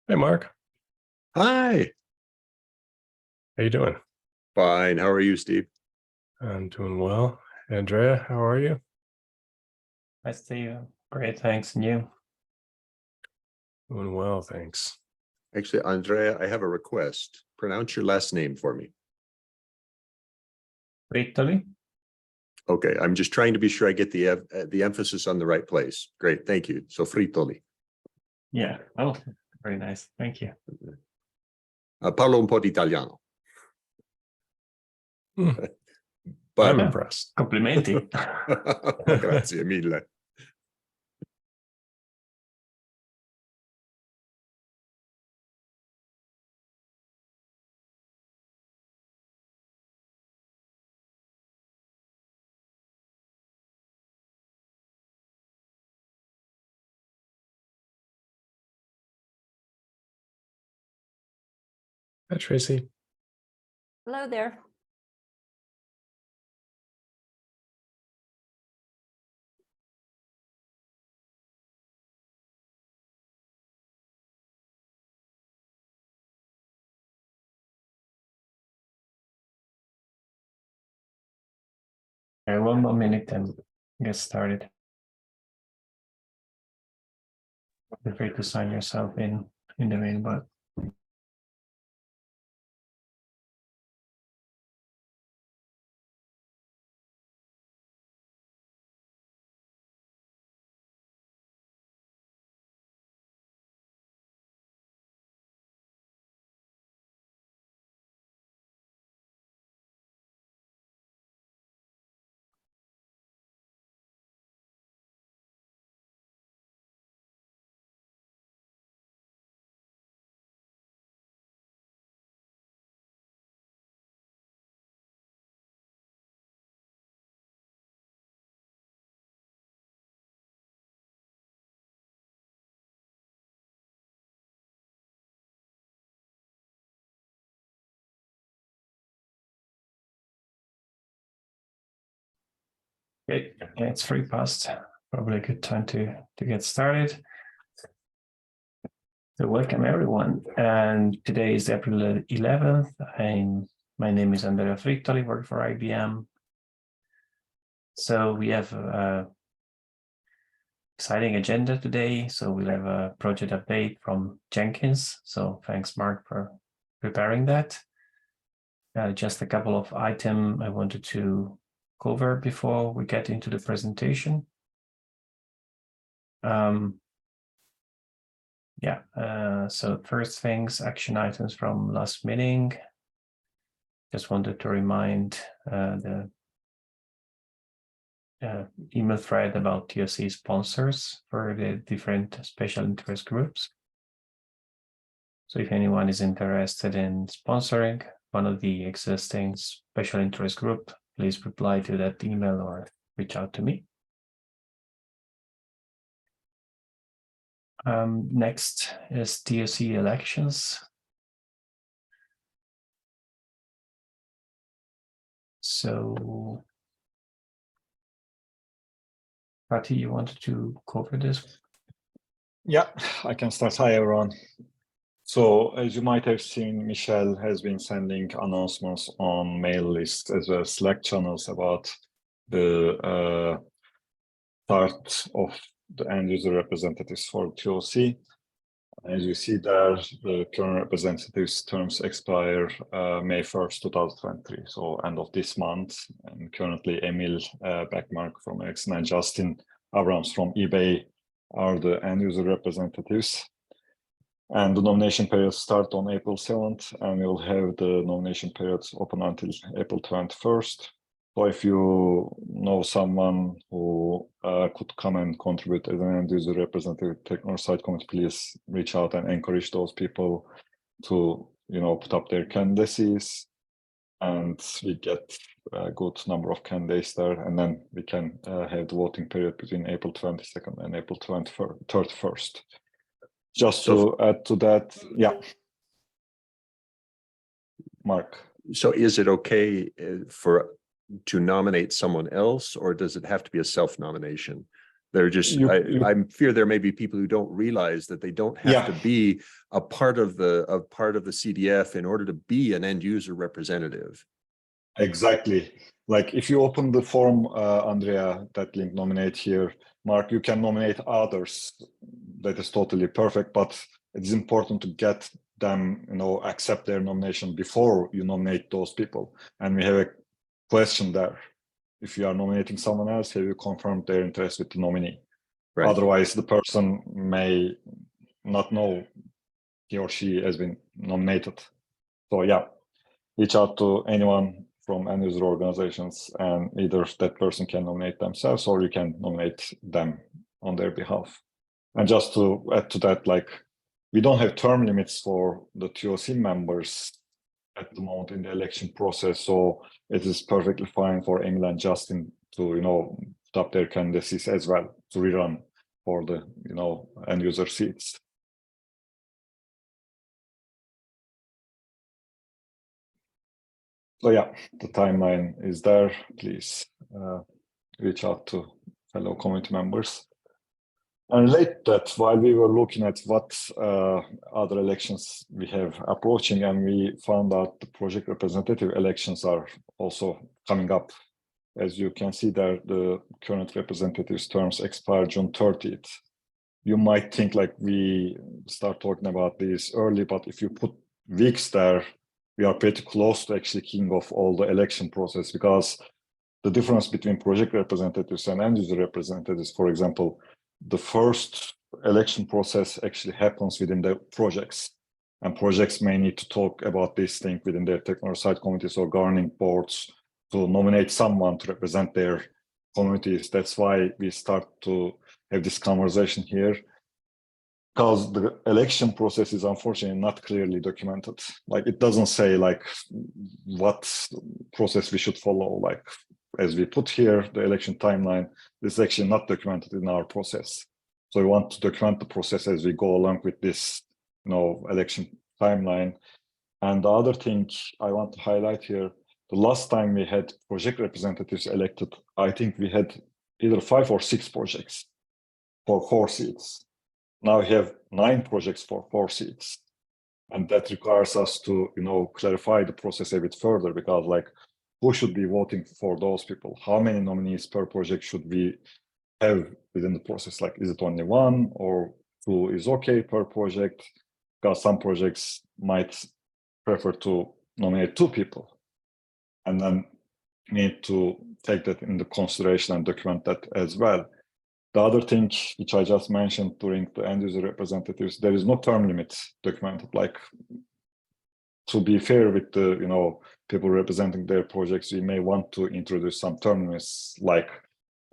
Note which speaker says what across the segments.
Speaker 1: Hey, Mark.
Speaker 2: Hi.
Speaker 1: How you doing?
Speaker 2: Fine. How are you, Steve?
Speaker 1: I'm doing well. Andrea, how are you?
Speaker 3: Hi, Steve. Great, thanks. And you?
Speaker 1: Doing well, thanks.
Speaker 2: Actually, Andrea, I have a request. Pronounce your last name for me.
Speaker 3: Frittoli?
Speaker 2: Okay, I'm just trying to be sure I get the emphasis on the right place. Great, thank you. So Frittoli.
Speaker 3: Yeah. Oh, very nice. Thank you.
Speaker 2: Parlo un po' di italiano.
Speaker 1: I'm
Speaker 2: But
Speaker 1: impressed.
Speaker 3: Complimenti.
Speaker 2: grazie mille.
Speaker 1: Hi, Tracy.
Speaker 4: Hello there.
Speaker 3: Okay, one more minute and get started. Feel free to sign yourself in the main button. Okay, yeah, it's 3 past. Probably a good time to get started. So welcome everyone. And today is April 11th. My name is Andrea Frittoli, work for IBM. So we have exciting agenda today. So we'll have a project update from Jenkins. So thanks, Mark, for preparing that. Just a couple of items I wanted to cover before we get into the presentation. So first things, action items from last meeting. Just wanted to remind the email thread about TOC sponsors for the different special interest groups. So if anyone is interested in sponsoring one of the existing special interest group, please reply to that email or reach out to me. Next is TOC elections. So, Patti, you wanted to cover this?
Speaker 5: Yeah, I can start. Hi, everyone. So as you might have seen, Michelle has been sending announcements on mail lists as well as Slack channels about the start of the end user representatives for TOC. As you see there, the current representatives terms expire May 1st, 2023, so end of this month. And currently Emil Beckmark from Ericsson and Justin Abrams from eBay are the end user representatives. And the nomination periods start on April 7th, and we'll have the nomination periods open until April 21st. So if you know someone who could come and contribute as an end user representative technical site committee, please reach out and encourage those people to, put up their candidacies, and we get a good number of candidates there, and then we can have the voting period between April 22nd and April 31st. Just to add to that, yeah. Mark.
Speaker 2: So is it okay to nominate someone else, or does it have to be a self-nomination? They're just, I fear there may be people who don't realize that they don't have to be a part of the CDF in order to be an end user representative.
Speaker 5: Exactly. Like if you open the form, Andrea, that link nominate here, Mark, you can nominate others. That is totally perfect, but it's important to get them, accept their nomination before you nominate those people. And we have a question there. If you are nominating someone else, have you confirmed their interest with the nominee? Right. Otherwise, the person may not know he or she has been nominated. So yeah, reach out to anyone from end user organizations, and either that person can nominate themselves or you can nominate them on their behalf. And just to add to that, like, we don't have term limits for the TOC members at the moment in the election process, so it is perfectly fine for Emil and Justin to, stop their candidacies as well to rerun for the, end user seats. So yeah, the timeline is there. Please reach out to fellow community members. And relate that, while we were looking at what other elections we have approaching, and we found out the project representative elections are also coming up. As you can see there, the current representatives' terms expire June 30th. You might think like we start talking about this early, but if you put weeks there, we are pretty close to actually kicking off all the election process, because the difference between project representatives and end user representatives, for example, the first election process actually happens within the projects, and projects may need to talk about this thing within their technology site committees or governing boards to nominate someone to represent their communities. That's why we start to have this conversation here, because the election process is unfortunately not clearly documented. Like, it doesn't say like what process we should follow. Like, as we put here, the election timeline, this is actually not documented in our process. So we want to document the process as we go along with this, election timeline. And the other thing I want to highlight here, the last time we had project representatives elected, I think we had either 5 or 6 projects for 4 seats. Now we have 9 projects for 4 seats. And that requires us to, clarify the process a bit further, because like, who should be voting for those people? How many nominees per project should we have within the process? Like, is it only 1 or 2 is okay per project? Because some projects might prefer to nominate 2 people. And then need to take that into consideration and document that as well. The other thing which I just mentioned during the end user representatives, there is no term limit documented. Like, to be fair with the people representing their projects, we may want to introduce some term limits, like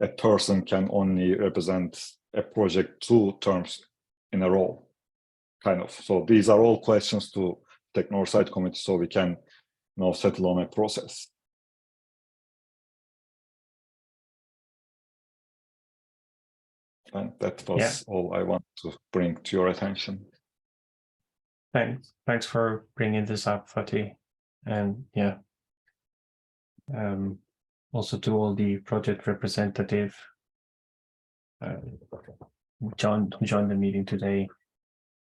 Speaker 5: a person can only represent a project 2 terms in a row, kind of. So these are all questions to technology site committee, so we can settle on a process. And that was all I want to bring to your attention.
Speaker 3: Thanks for bringing this up, Fatih. And also to all the project representative who joined the meeting today.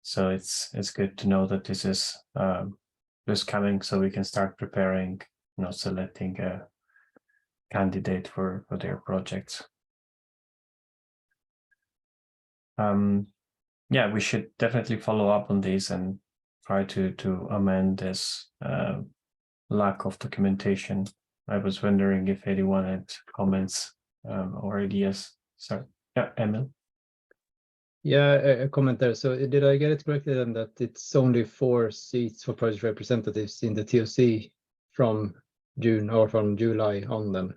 Speaker 3: So it's good to know that this is coming, so we can start preparing, selecting a candidate for their projects. We should definitely follow up on this and try to amend this lack of documentation. I was wondering if anyone had comments or ideas. So Emil.
Speaker 6: Yeah, a comment there. So did I get it correctly then that it's only 4 seats for project representatives in the TOC from June or from July on then?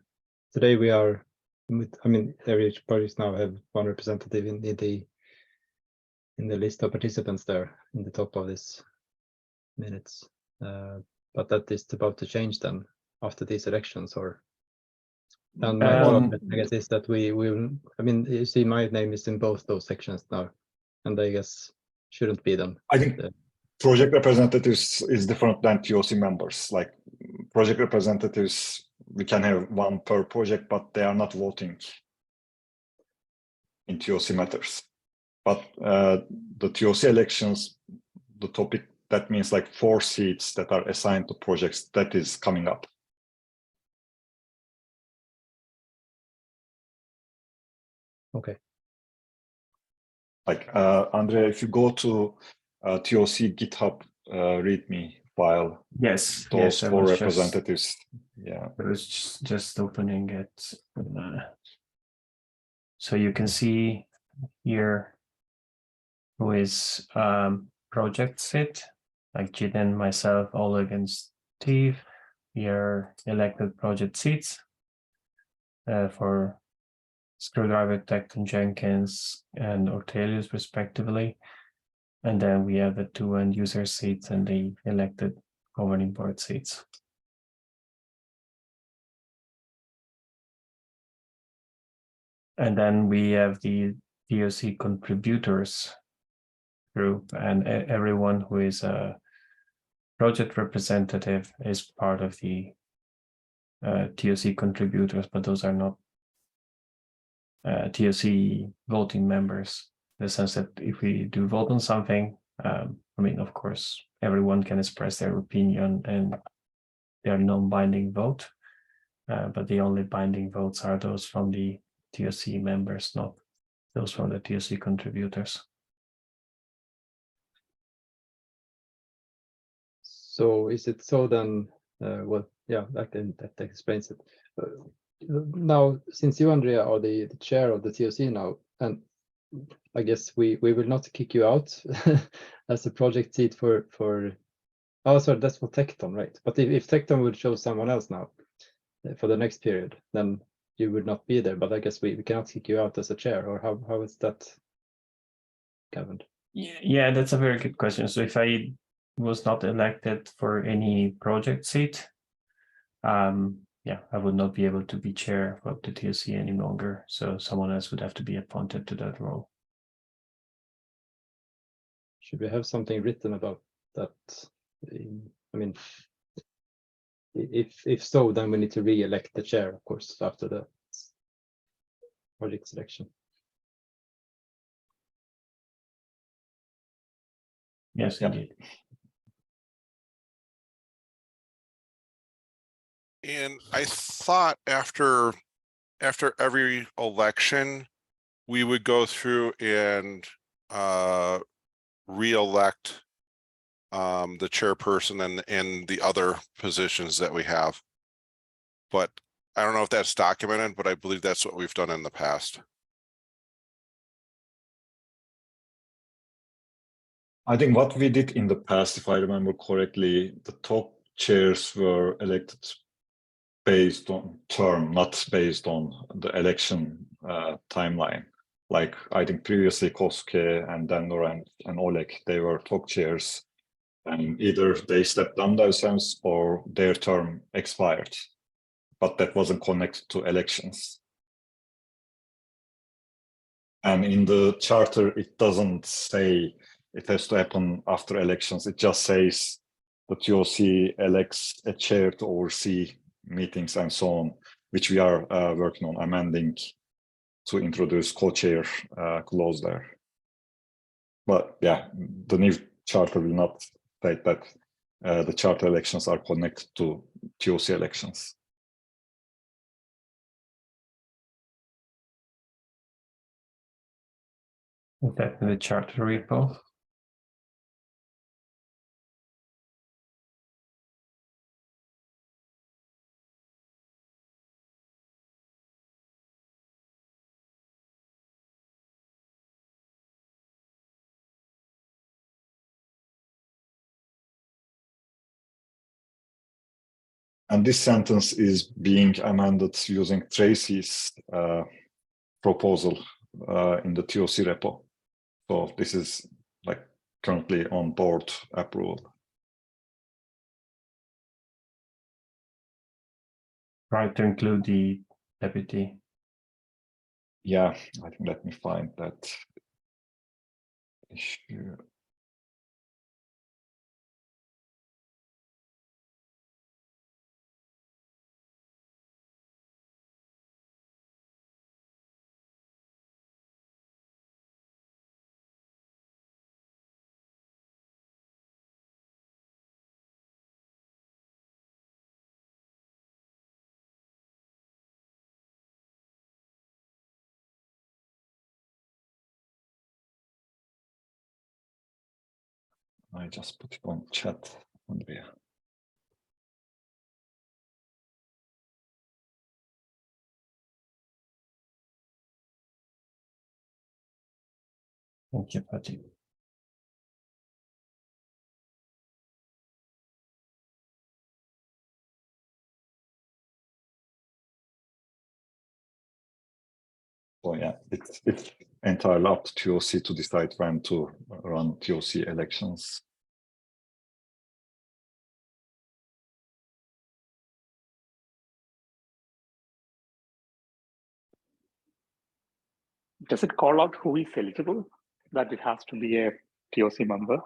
Speaker 6: Today we are, every projects now have 1 representative in the list of participants there in the top of this minutes. But that is about to change then after these elections, or? And my comment, I guess, is that we will, you see my name is in both those sections now, and I guess shouldn't be them.
Speaker 5: I think project representatives is different than TOC members. Like, project representatives, we can have 1 per project, but they are not voting. in TOC matters. But the TOC elections, the topic, that means like 4 seats that are assigned to projects, that is coming up.
Speaker 6: Okay.
Speaker 5: Like Andrea, if you go to TOC GitHub README file,
Speaker 3: Yes,
Speaker 5: those
Speaker 3: yes, I
Speaker 5: 4
Speaker 3: was just
Speaker 5: representatives, yeah.
Speaker 3: I was just opening it. So you can see here who is project sit, like Jiten, myself, Oleg, and Steve. We are elected project seats for Screwdriver, Tecton, Jenkins, and Ortelius, respectively. And then we have the 2 end user seats and the elected governing board seats. And then we have the TOC contributors group, and everyone who is a project representative is part of the TOC contributors, but those are not TOC voting members, in the sense that if we do vote on something, I mean, of course, everyone can express their opinion and they are non-binding vote, but the only binding votes are those from the TOC members, not those from the TOC contributors.
Speaker 6: So is it so then? Well, yeah, that explains it. Now, since you, Andrea, are the chair of the TOC now, and I guess we will not kick you out as a project seat for. Oh, sorry, that's for Tecton, right? But if Tecton would show someone else now for the next period, then you would not be there. But I guess we cannot kick you out as a chair, or how is that governed?
Speaker 3: Yeah, that's a very good question. So if I was not elected for any project seat, yeah, I would not be able to be chair of the TOC any longer. So someone else would have to be appointed to that role.
Speaker 6: Should we have something written about that? I mean, if so, then we need to re-elect the chair, of course, after the project selection.
Speaker 3: Yes,
Speaker 5: Yeah.
Speaker 3: indeed.
Speaker 7: And I thought after every election, we would go through and re-elect the chairperson and the other positions that we have. But I don't know if that's documented, but I believe that's what we've done in the past.
Speaker 5: I think what we did in the past, if I remember correctly, the top chairs were elected based on term, not based on the election timeline. Like I think previously Kosuke and Danor and Oleg, they were top chairs, and either they stepped down themselves or their term expired, but that wasn't connected to elections. And in the charter, it doesn't say it has to happen after elections. It just says the TOC elects a chair to oversee meetings and so on, which we are working on amending to introduce co-chair clause there. But yeah, the new charter will not state that the charter elections are connected to TOC elections.
Speaker 3: Is that in the charter repo?
Speaker 5: And this sentence is being amended using Tracy's proposal in the TOC repo. So this is like currently on board approval.
Speaker 3: Right, to include the deputy.
Speaker 5: Yeah, I think let me find that issue. I just put it on chat, Andrea.
Speaker 3: Thank you, Patty.
Speaker 5: So yeah, it's entirely up to TOC to decide when to run TOC elections.
Speaker 8: Does it call out who is eligible? That it has to be a TOC member?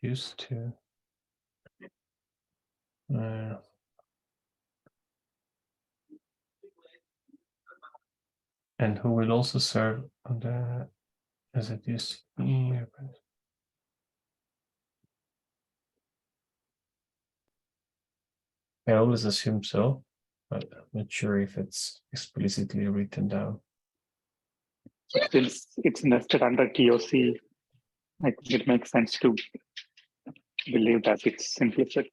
Speaker 3: Used to. And who will also serve on the as it used to be. I always assume so, but I'm not sure if it's explicitly written down.
Speaker 8: Since it's nested under TOC, I think it makes sense to believe that it's implicit.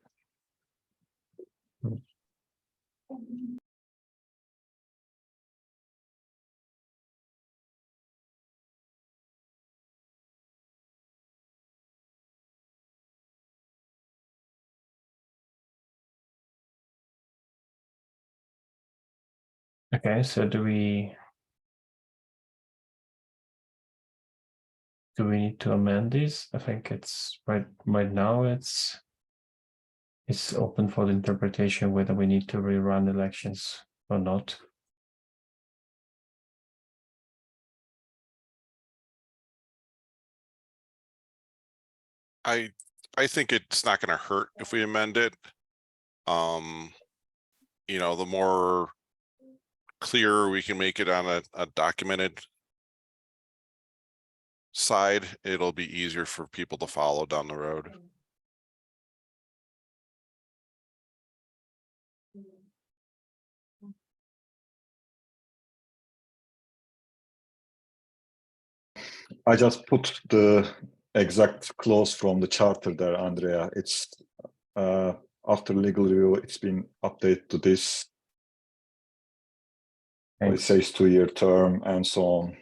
Speaker 3: Okay, so do we need to amend this? I think it's right now it's open for the interpretation whether we need to rerun elections or not.
Speaker 7: I think it's not gonna hurt if we amend it. You know, the more clear we can make it on a documented side, it'll be easier for people to follow down the road.
Speaker 5: I just put the exact clause from the charter there, Andrea. It's after legal review, it's been updated to this. It
Speaker 3: Thanks.
Speaker 5: says 2-year term and so on.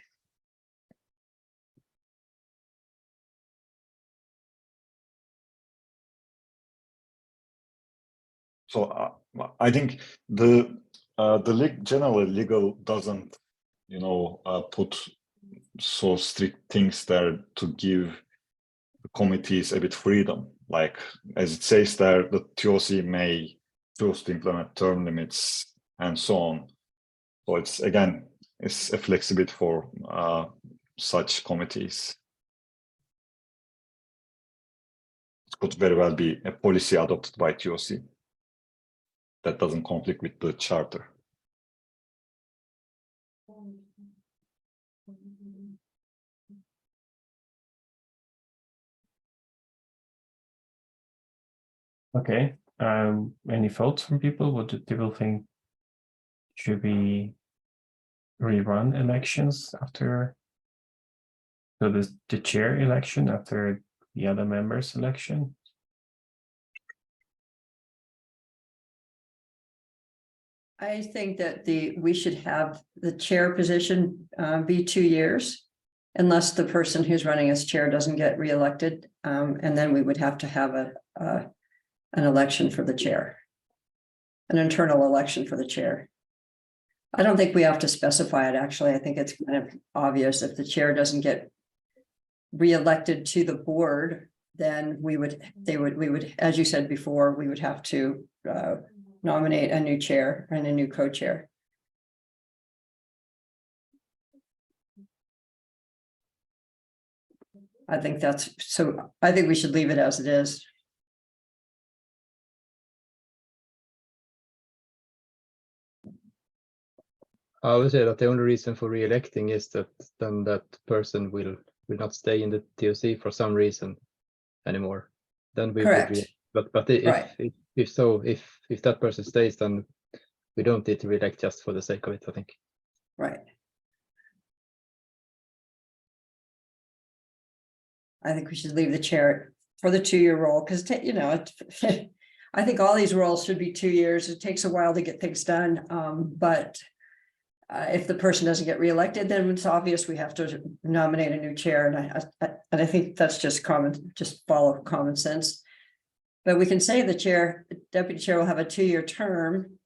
Speaker 5: So I think the generally legal doesn't, you know, put so strict things there to give the committees a bit freedom. Like as it says there, the TOC may choose to implement term limits and so on. So it's again, it's a flexibility for such committees. It could very well be a policy adopted by TOC that doesn't conflict with the charter.
Speaker 3: Okay. Any thoughts from people? What do people think? Should we rerun elections after the chair election after the other members' election?
Speaker 9: I think that we should have the chair position be 2 years, unless the person who's running as chair doesn't get reelected, and then we would have to have an election for the chair, an internal election for the chair. I don't think we have to specify it. Actually, I think it's kind of obvious. If the chair doesn't get reelected to the board, then we would, as you said before, we would have to nominate a new chair and a new co-chair. I think I think we should leave it as it is.
Speaker 6: I would say that the only reason for re-electing is that then that person will not stay in the TOC for some reason anymore. Then we
Speaker 9: Correct.
Speaker 6: would but if
Speaker 9: Right.
Speaker 6: if that person stays, then we don't need to reelect just for the sake of it, I think.
Speaker 9: Right. I think we should leave the chair for the 2-year role, because, you know, I think all these roles should be 2 years. It takes a while to get things done. But if the person doesn't get reelected, then it's obvious we have to nominate a new chair. And I think that's just follow common sense. But we can say the deputy chair will have a 2-year term.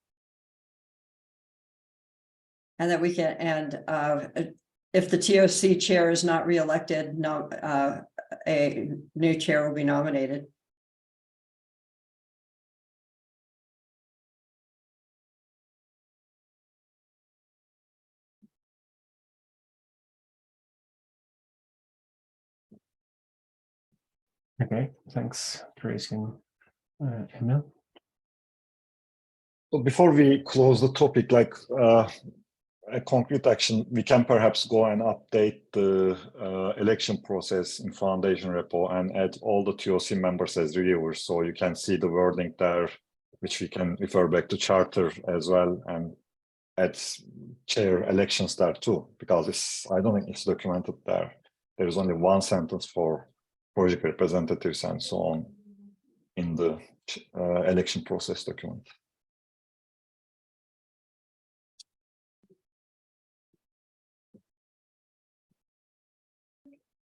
Speaker 9: And that we can, and if the TOC chair is not reelected, a new chair will be nominated.
Speaker 3: Okay, thanks, Tracy and Emil.
Speaker 5: So before we close the topic, like a concrete action, we can perhaps go and update the election process in foundation repo and add all the TOC members as reviewers. So you can see the wording there, which we can refer back to charter as well, and add chair elections there too, because I don't think it's documented there. There is only one sentence for project representatives and so on in the election process document.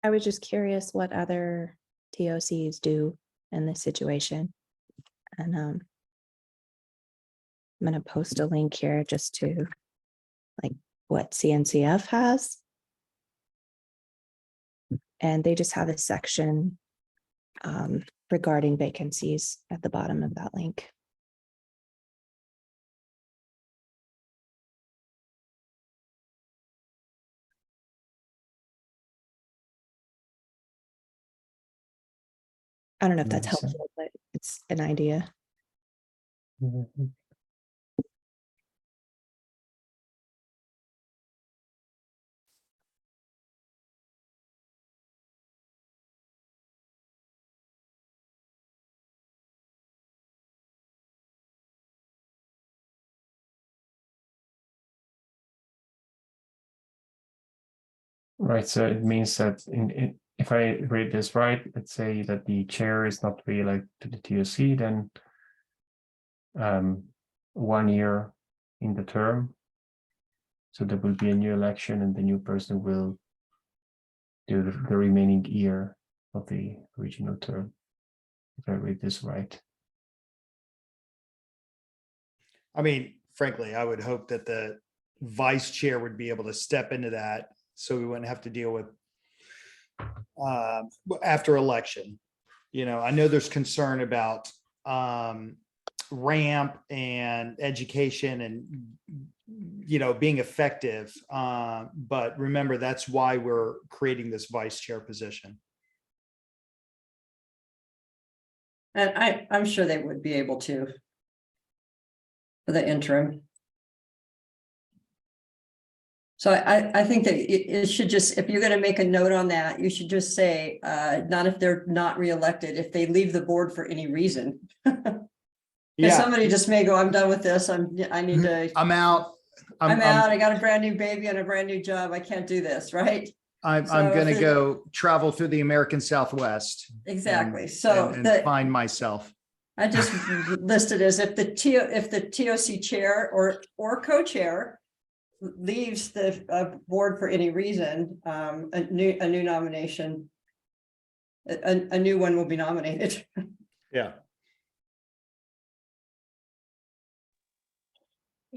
Speaker 10: I was just curious what other TOCs do in this situation. And I'm going to post a link here just to like what CNCF has. And they just have a section regarding vacancies at the bottom of that link. I don't know if that's
Speaker 3: Nice.
Speaker 10: helpful, but it's an idea.
Speaker 3: Mhm. Right, so it means that if I read this right, let's say that the chair is not re-elected to the TOC, then 1 year in the term. So there will be a new election and the new person will do the remaining year of the original term, if I read this right.
Speaker 11: I mean, frankly, I would hope that the vice chair would be able to step into that so we wouldn't have to deal with after election. You know, I know there's concern about ramp and education and, you know, being effective. But remember, that's why we're creating this vice chair position.
Speaker 9: And I'm sure they would be able to for the interim. So I think that it should just, if you're going to make a note on that, you should just say, not if they're not reelected, if they leave the board for any reason.
Speaker 11: Yeah,
Speaker 9: Somebody just may go, I'm done with this. I need to,
Speaker 11: I'm out.
Speaker 9: I'm out. I got a brand new baby and a brand new job. I can't do this, right?
Speaker 11: I'm
Speaker 9: So
Speaker 11: going to
Speaker 9: if it-
Speaker 11: go travel through the American Southwest.
Speaker 9: Exactly. So
Speaker 11: and
Speaker 9: the-
Speaker 11: find myself.
Speaker 9: I just listed as if the TOC chair or co-chair leaves the board for any reason, a new nomination, a new one will be nominated.
Speaker 11: Yeah.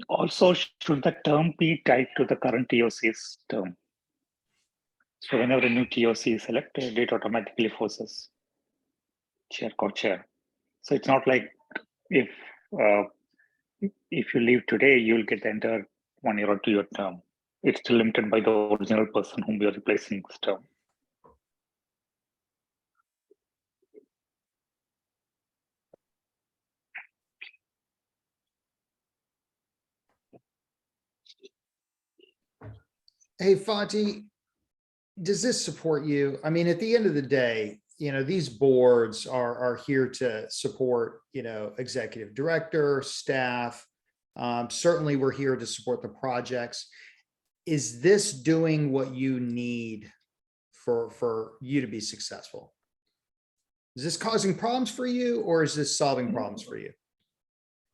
Speaker 8: Also, should the term be tied to the current TOC's term? So whenever a new TOC is selected, it automatically forces chair, co-chair. So it's not like if you leave today, you'll get the entire 1 year or 2 year term. It's still limited by the original person whom we are replacing this term.
Speaker 11: Hey, Fati, does this support you? I mean, at the end of the day, you know, these boards are here to support, you know, executive director, staff, Certainly, we're here to support the projects. Is this doing what you need for you to be successful? Is this causing problems for you, or is this solving problems for you?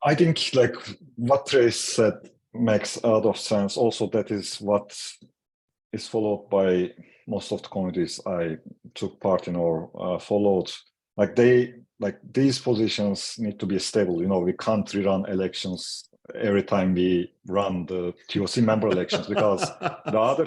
Speaker 5: I think like what Trace said makes a lot of sense. Also, that is what is followed by most of the communities I took part in or followed. Like these positions need to be stable. You know, we can't rerun elections every time we run the TOC member elections, because the other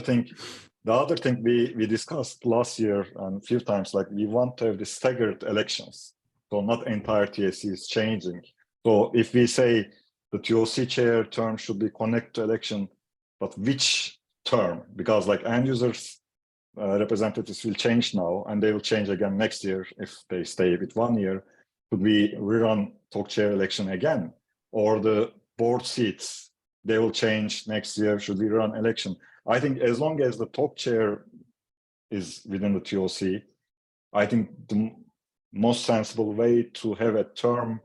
Speaker 5: thing we discussed last year and a few times, like we want to have the staggered elections. So not entire TOC is changing. So if we say the TOC chair term should be connected to election, but which term? Because like end users representatives will change now, and they will change again next year if they stay with 1 year. Could we rerun TOC chair election again? Or the board seats, they will change next year. Should we run election? I think as long as the TOC chair is within the TOC, I think the most sensible way to have a term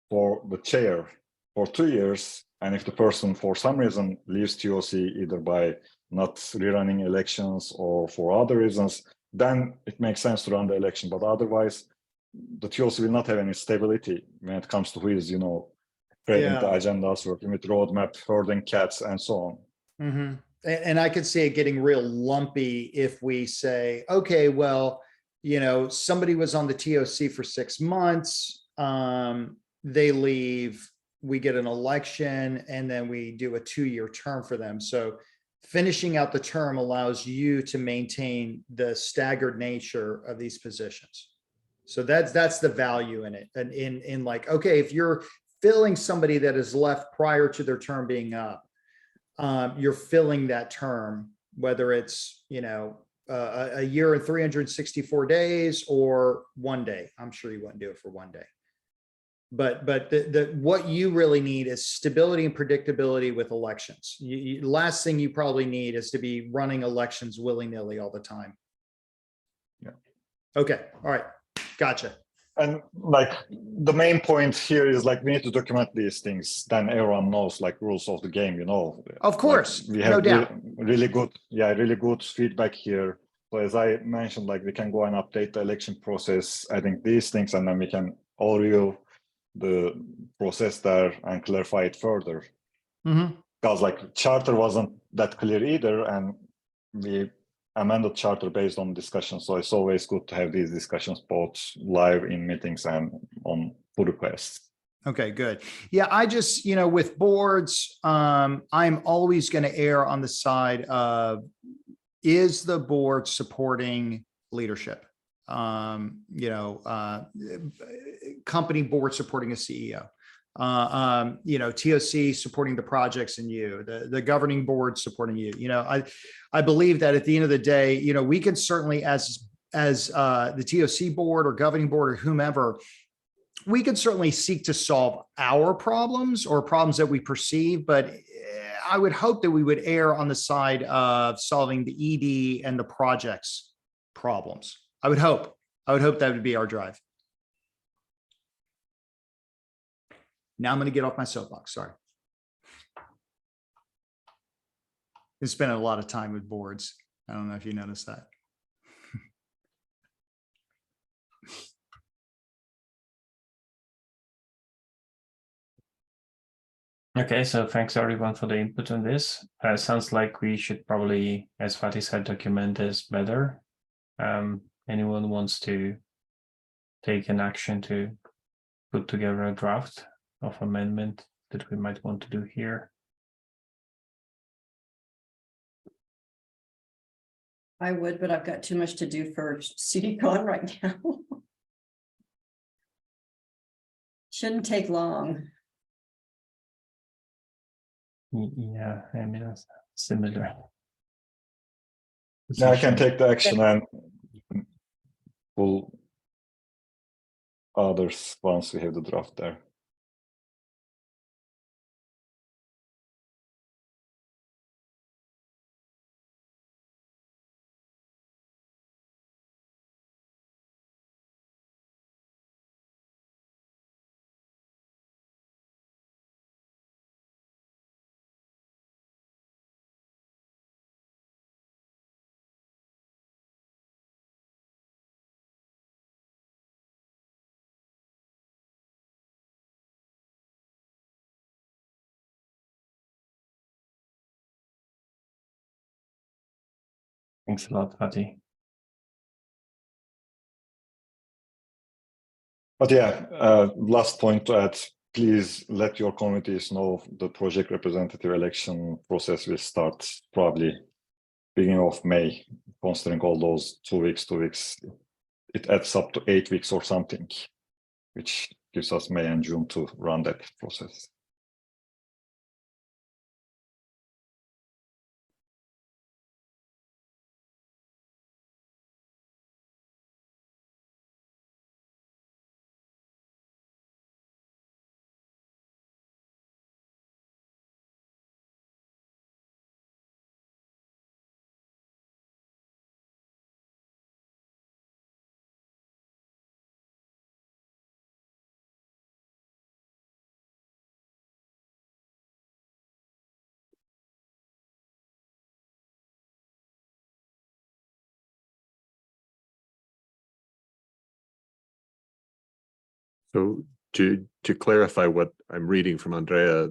Speaker 5: for the chair for 2 years, and if the person for some reason leaves TOC either by not rerunning elections or for other reasons, then it makes sense to run the election. But otherwise, the TOC will not have any stability when it comes to who is, you know, creating the agendas, working with roadmap, herding cats, and so on.
Speaker 11: Mm-hmm. And I could see it getting real lumpy if we say, okay, well, you know, somebody was on the TOC for 6 months, they leave, we get an election, and then we do a 2-year term for them. So finishing out the term allows you to maintain the staggered nature of these positions. So that's the value in it. And in like, okay, if you're filling somebody that is left prior to their term being up, you're filling that term, whether it's, you know, a year and 364 days or 1 day. I'm sure you wouldn't do it for 1 day. But what you really need is stability and predictability with elections. Last thing you probably need is to be running elections willy-nilly all the time.
Speaker 5: Yeah.
Speaker 11: Okay. All right. Gotcha.
Speaker 5: And like the main point here is like we need to document these things. Then everyone knows like rules of the game, you know.
Speaker 11: Of course,
Speaker 5: like, we have
Speaker 11: no doubt.
Speaker 5: really good feedback here. So as I mentioned, like we can go and update the election process. I think these things, and then we can all review the process there and clarify it further.
Speaker 11: Mm-hmm.
Speaker 5: Because like charter wasn't that clear either, and we amended charter based on discussion. So it's always good to have these discussions both live in meetings and on pull requests.
Speaker 11: Okay, good. Yeah, I just, you know, with boards, I'm always going to err on the side of, is the board supporting leadership? Company board supporting a CEO, TOC supporting the projects and you, the governing board supporting you. You know, I believe that at the end of the day, you know, we can certainly as the TOC board or governing board or whomever, we can certainly seek to solve our problems or problems that we perceive, but I would hope that we would err on the side of solving the ED and the projects problems. I would hope that would be our drive. Now I'm going to get off my soapbox. Sorry. Been spending a lot of time with boards. I don't know if you noticed that.
Speaker 3: Okay, so thanks everyone for the input on this. Sounds like we should probably, as Fatih said, document this better. Anyone wants to take an action to put together a draft of amendment that we might want to do here?
Speaker 9: I would, but I've got too much to do for CityCon right now. Shouldn't take long.
Speaker 3: Yeah, I mean, that's similar.
Speaker 5: Yeah, I can take the action and pull others once we have the draft there.
Speaker 3: Thanks a lot, Fatih.
Speaker 5: But yeah, last point to add, please let your communities know the project representative election process will start probably beginning of May, considering all those 2 weeks, it adds up to 8 weeks or something, which gives us May and June to run that process.
Speaker 2: So to clarify what I'm reading from Andrea,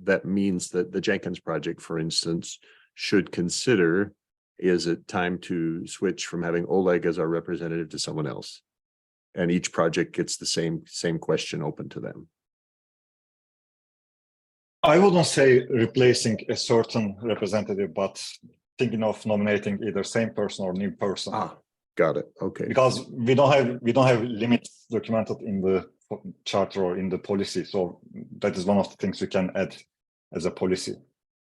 Speaker 2: that means that the Jenkins project, for instance, should consider, is it time to switch from having Oleg as our representative to someone else? And each project gets the same question open to them.
Speaker 5: I wouldn't say replacing a certain representative, but thinking of nominating either same person or new person.
Speaker 2: Got it. Okay.
Speaker 5: Because we don't have limits documented in the charter or in the policy, so that is one of the things we can add as a policy.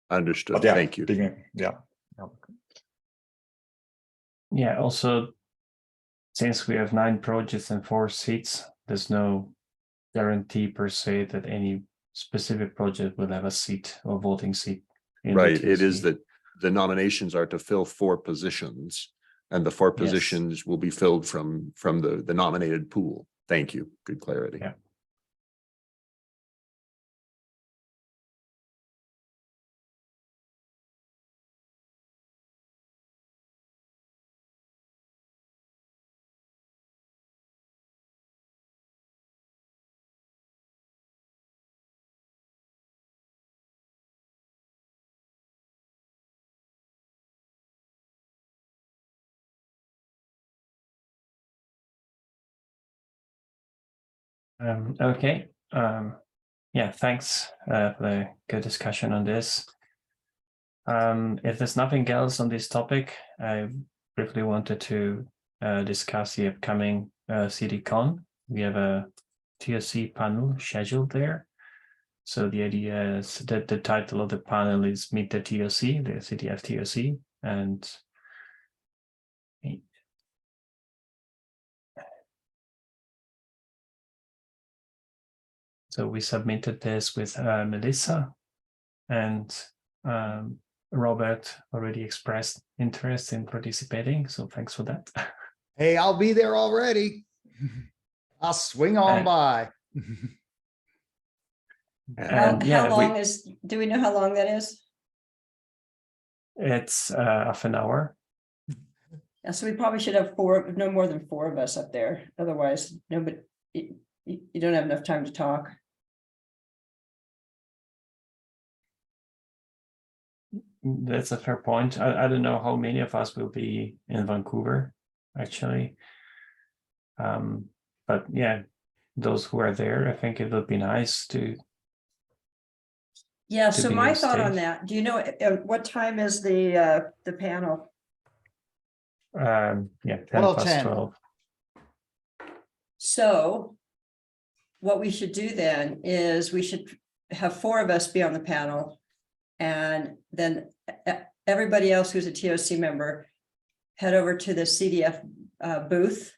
Speaker 2: Understood.
Speaker 5: But yeah,
Speaker 2: thank you.
Speaker 3: Yeah, also, since we have 9 projects and 4 seats, there's no guarantee per se that any specific project will have a seat or voting seat.
Speaker 2: Right. It is that the nominations are to fill 4 positions, and the 4 positions will be filled from the nominated pool. Thank you. Good clarity.
Speaker 3: Yeah. Okay. Yeah, thanks for the good discussion on this. If there's nothing else on this topic, I briefly wanted to discuss the upcoming CDCon. We have a TOC panel scheduled there. So the idea is that the title of the panel is Meet the TOC, the CTF TOC, and so we submitted this with Melissa, and Robert already expressed interest in participating. So thanks for that.
Speaker 11: Hey, I'll be there already. I'll swing on by.
Speaker 9: How long is, do we know how long that is?
Speaker 3: It's half an hour.
Speaker 9: Yeah, so we probably should have no more than 4 of us up there. Otherwise, nobody, you don't have enough time to talk.
Speaker 3: That's a fair point. I don't know how many of us will be in Vancouver, actually. But yeah, those who are there, I think it would be nice to.
Speaker 9: Yeah, so my thought on that, do you know what time is the panel?
Speaker 3: Yeah, 10:12.
Speaker 9: So what we should do then is we should have 4 of us be on the panel, and then everybody else who's a TOC member head over to the CDF booth,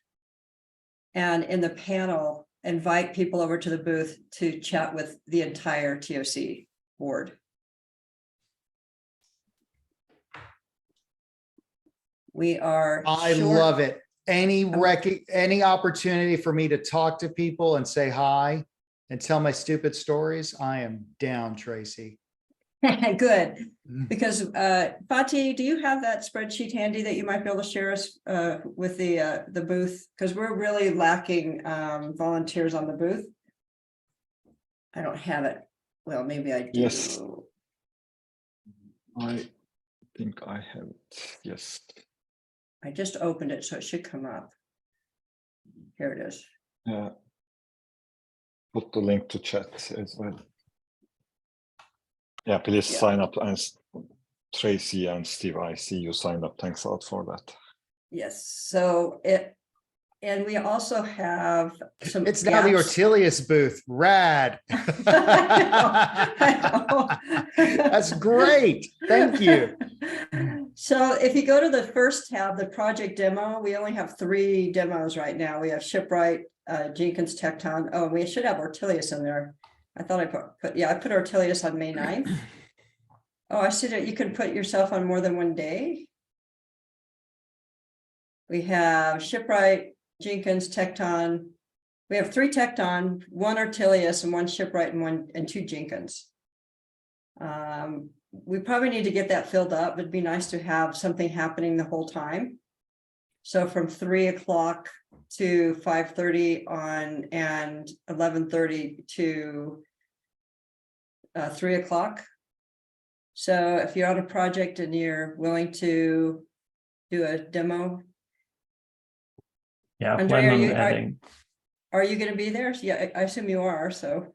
Speaker 9: and in the panel invite people over to the booth to chat with the entire TOC board.
Speaker 11: I love it. Any opportunity for me to talk to people and say hi and tell my stupid stories, I am down, Tracy.
Speaker 9: Good, because Fatih, do you have that spreadsheet handy that you might be able to share us with the booth? Because we're really lacking volunteers on the booth. I don't have it. Well, maybe I do.
Speaker 5: Yes. I think I have it. Yes.
Speaker 9: I just opened it, so it should come up. Here it is.
Speaker 5: Yeah. Put the link to chat as well. Yeah, please
Speaker 9: Yeah.
Speaker 5: sign up. And Tracy and Steve, I see you signed up. Thanks a lot for that.
Speaker 9: Yes, so it, and we also have some.
Speaker 11: It's now the
Speaker 9: gaps.
Speaker 11: Ortelius booth. Rad.
Speaker 9: I know.
Speaker 11: That's great. Thank you.
Speaker 9: So if you go to the first tab, the project demo, we only have 3 demos right now. We have Shipwright, Jenkins Tecton. Oh, we should have Ortelius in there. I thought I put yeah, I put Ortelius on May 9th. Oh, I see that you can put yourself on more than one day. We have Shipwright, Jenkins, Tecton. We have 3 Tecton, 1 Ortelius, and 1 Shipwright, and 2 Jenkins. We probably need to get that filled up. It'd be nice to have something happening the whole time. So from 3 o'clock to 5:30 on, and 11:30 to 3 o'clock. So if you're on a project and you're willing to do a demo.
Speaker 3: Yeah, I
Speaker 9: Andre,
Speaker 3: plan on adding.
Speaker 9: Are you going to be there? Yeah, I assume you are. So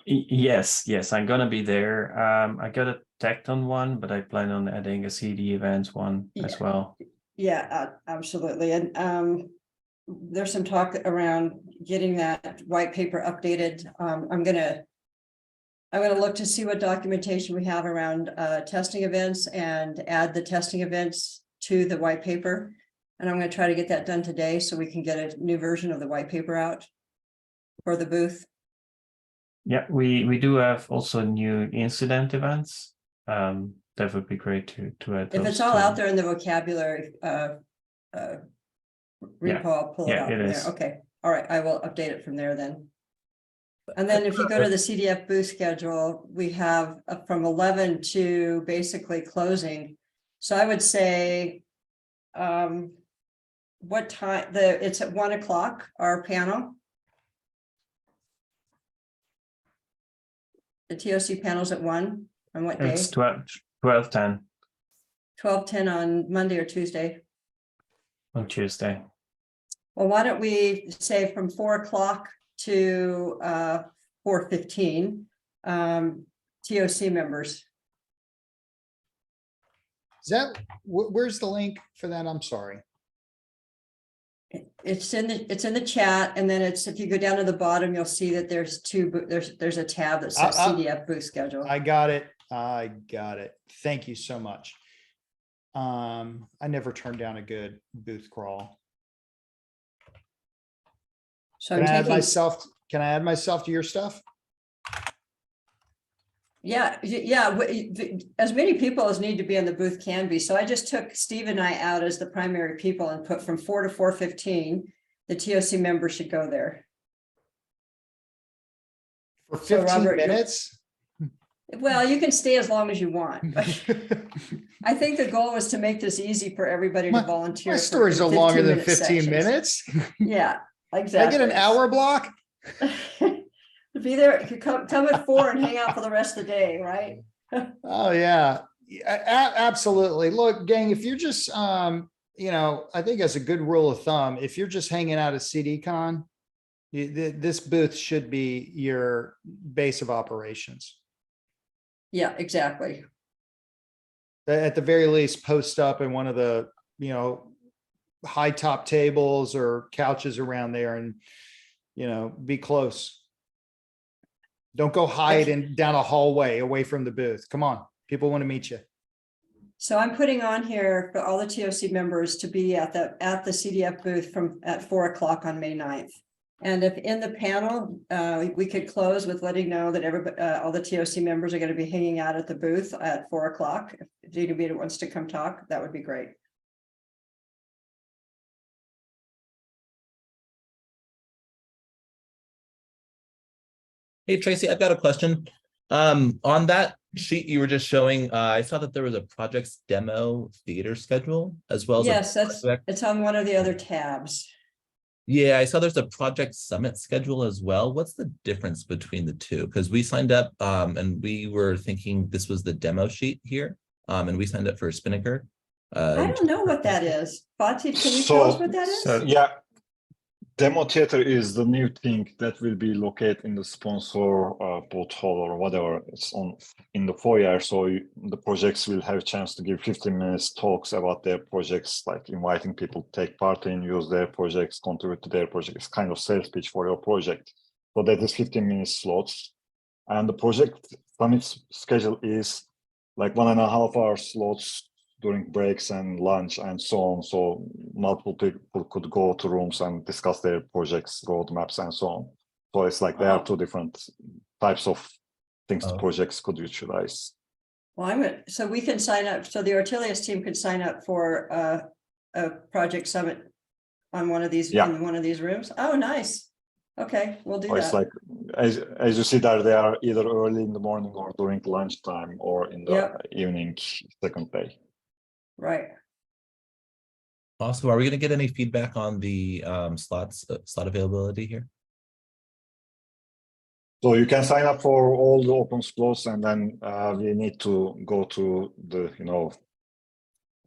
Speaker 3: Yes, I'm gonna be there. I got a Tecton one, but I plan on adding a CD events one as
Speaker 9: Yeah.
Speaker 3: well.
Speaker 9: yeah, absolutely. And there's some talk around getting that white paper updated. I'm gonna look to see what documentation we have around testing events and add the testing events to the white paper. And I'm going to try to get that done today so we can get a new version of the white paper out for the booth.
Speaker 3: Yeah, we do have also new incident events. That would be great to add.
Speaker 9: If
Speaker 3: those
Speaker 9: it's all
Speaker 3: to-
Speaker 9: out there in the vocabulary repo, I'll pull it
Speaker 3: Yeah,
Speaker 9: out
Speaker 3: it
Speaker 9: from
Speaker 3: is.
Speaker 9: there. Okay, all right, I will update it from there then. And then if you go to the CDF booth schedule, we have from 11 to basically closing. So I would say, what time, it's at 1 o'clock, our panel. The TOC panel's at 1 on what day?
Speaker 3: It's 12:10
Speaker 9: 12:10 on Monday or Tuesday.
Speaker 3: on Tuesday.
Speaker 9: Well, why don't we say from 4 o'clock to 4:15, TOC members.
Speaker 11: Is that, where's the link for that? I'm sorry.
Speaker 9: It's in the chat, and then it's, if you go down to the bottom, you'll see that there's there's a tab that says CDF booth schedule.
Speaker 11: I got it. I got it. Thank you so much. I never turned down a good booth crawl.
Speaker 9: So
Speaker 11: Can
Speaker 9: I'm
Speaker 11: I add
Speaker 9: taking,
Speaker 11: myself to your stuff?
Speaker 9: yeah, as many people as need to be on the booth can be. So I just took Steve and I out as the primary people and put from 4 to 4:15, the TOC members should go there.
Speaker 11: For
Speaker 9: So,
Speaker 11: 15
Speaker 9: Robert,
Speaker 11: minutes?
Speaker 9: Well, you can stay as long as you want, but I think the goal was to make this easy for everybody to volunteer.
Speaker 11: My
Speaker 9: for
Speaker 11: stories are longer than
Speaker 9: 15
Speaker 11: 15
Speaker 9: sections.
Speaker 11: minutes.
Speaker 9: Yeah,
Speaker 11: Can
Speaker 9: exactly.
Speaker 11: I get an hour block?
Speaker 9: Be there, come at 4 and hang out for the rest of the day, right?
Speaker 11: Oh, yeah. Absolutely. Look, gang, if you're just, I think as a good rule of thumb, if you're just hanging out at CDCon, this booth should be your base of operations.
Speaker 9: Yeah, exactly.
Speaker 11: At the very least, post up in one of the, high top tables or couches around there and, be close. Don't go hide down a hallway away from the booth. Come on, people want to meet you.
Speaker 9: So I'm putting on here for all the TOC members to be at the CDF booth at 4 o'clock on May 9th. And if in the panel, we could close with letting know that everybody, all the TOC members are going to be hanging out at the booth at 4 o'clock. If anybody wants to come talk, that would be great.
Speaker 12: Hey, Tracy, I've got a question. On that sheet you were just showing, I saw that there was a projects demo theater schedule as well as
Speaker 9: Yes, it's on one of the other tabs.
Speaker 12: Yeah, I saw there's a project summit schedule as well. What's the difference between the two? Because we signed up and we were thinking this was the demo sheet here. And we signed up for Spinnaker.
Speaker 9: I don't know what that is. Fatih, can you
Speaker 5: So-
Speaker 9: tell us what that is?
Speaker 3: So-
Speaker 5: Yeah. Demo theater is the new thing that will be located in the sponsor booth hall or whatever. It's on in the foyer. So the projects will have a chance to give 15 minutes talks about their projects, like inviting people to take part in, use their projects, contribute to their project. It's kind of sales pitch for your project. So that is 15 minute slots. And the project summit schedule is like 1.5 hour slots during breaks and lunch and so on. So multiple people could go to rooms and discuss their projects, roadmaps, and so on. So it's like there are two different types of things the projects could utilize.
Speaker 9: Well, so we can sign up. So the Ortelius team could sign up for a project summit on one of these, in one of these rooms. Oh, nice. Okay, we'll do
Speaker 5: So
Speaker 9: that.
Speaker 5: it's like, as you see there, they are either early in the morning or during lunchtime or in the evening, second day.
Speaker 9: Right.
Speaker 12: Also, are we going to get any feedback on the slot availability here?
Speaker 5: So you can sign up for all the open slots, and then we need to go to the,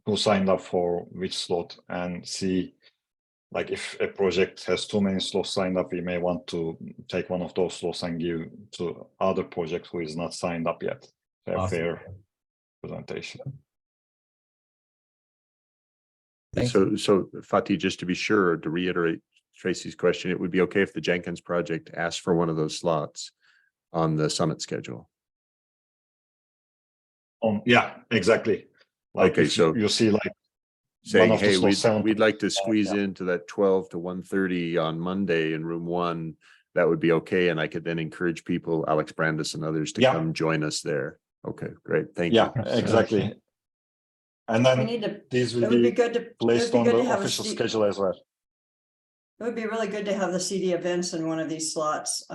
Speaker 5: who signed up for which slot and see, like if a project has too many slots signed up, we may want to take one of those slots and give to other project who is not signed up yet. A fair presentation.
Speaker 2: So Fatih, just to be sure, to reiterate Tracy's question, it would be okay if the Jenkins project asked for one of those slots on the summit schedule.
Speaker 5: Yeah, exactly. Like
Speaker 2: okay, so
Speaker 5: you see, like
Speaker 2: saying, hey, we'd like to squeeze into that 12 to 1:30 on Monday in room 1. That would be okay, and I could then encourage people, Alex Brandis and others, to come join us there. Okay, great, thank you.
Speaker 5: Yeah, exactly. And then these will be placed on the official schedule as well.
Speaker 9: It would be really good to have the CD events in one of these slots.